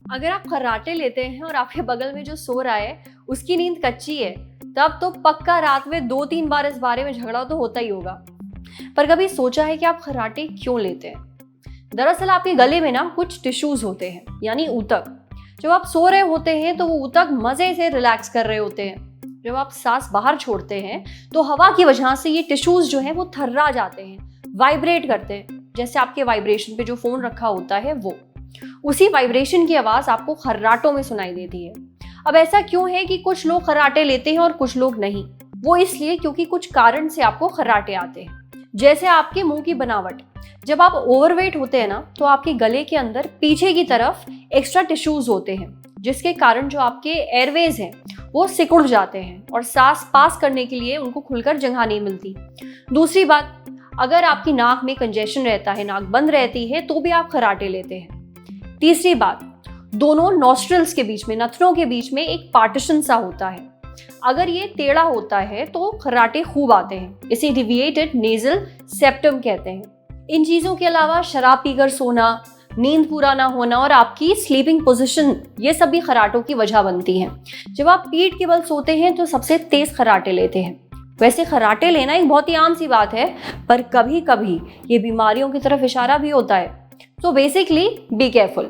अगर आप खर्राटे लेते हैं और आपके बगल में जो सो रहा है उसकी नींद कच्ची है, तब तो पक्का रात में 2-3 बार इस बारे में झगड़ा तो होता ही होगा। पर कभी सोचा है कि आप खर्राटे क्यों लेते हैं? दरअसल आपके गले में ना कुछ टिश्यूज होते हैं, यानी ऊतक। जब आप सो रहे होते हैं तो वो ऊतक मजे से रिलैक्स कर रहे होते हैं। जब आप सांस बाहर छोड़ते हैं तो हवा की वजह से ये टिश्यूज जो है वो थर्रा जाते हैं, वाइब्रेट करते हैं, जैसे आपके वाइब्रेशन पे जो फोन रखा होता है वो। उसी वाइब्रेशन की आवाज आपको खर्राटों में सुनाई देती है। अब ऐसा क्यों है कि कुछ लोग खर्राटे लेते हैं और कुछ लोग नहीं? वो इसलिए क्योंकि कुछ कारण से आपको खर्राटे आते हैं। जैसे आपके मुंह की बनावट। जब आप ओवरवेट होते हैं ना, तो आपके गले के अंदर पीछे की तरफ एक्स्ट्रा टिश्यूज होते हैं, जिसके कारण जो आपके एयरवेज हैं वो सिकुड़ जाते हैं और सांस पास करने के लिए उनको खुलकर जगह नहीं मिलती। दूसरी बात, अगर आपकी नाक में कंजेशन रहता है, नाक बंद रहती है, तो भी आप खर्राटे लेते हैं। तीसरी बात, दोनों नॉस्ट्रल्स के बीच में, नथनों के बीच में एक पार्टीशन सा होता है। अगर ये टेढ़ा होता है तो खर्राटे खूब आते हैं। इसे डिविएटेड नेजल सेप्टम कहते हैं। इन चीजों के अलावा शराब पीकर सोना, नींद पूरा ना होना और आपकी स्लीपिंग पोजीशन, ये सब भी खर्राटों की वजह बनती हैं। जब आप पीठ के बल सोते हैं तो सबसे तेज खर्राटे लेते हैं। वैसे खर्राटे लेना एक बहुत ही आम सी बात है, पर कभी कभी ये बीमारियों की तरफ इशारा भी होता है। So basically, be careful.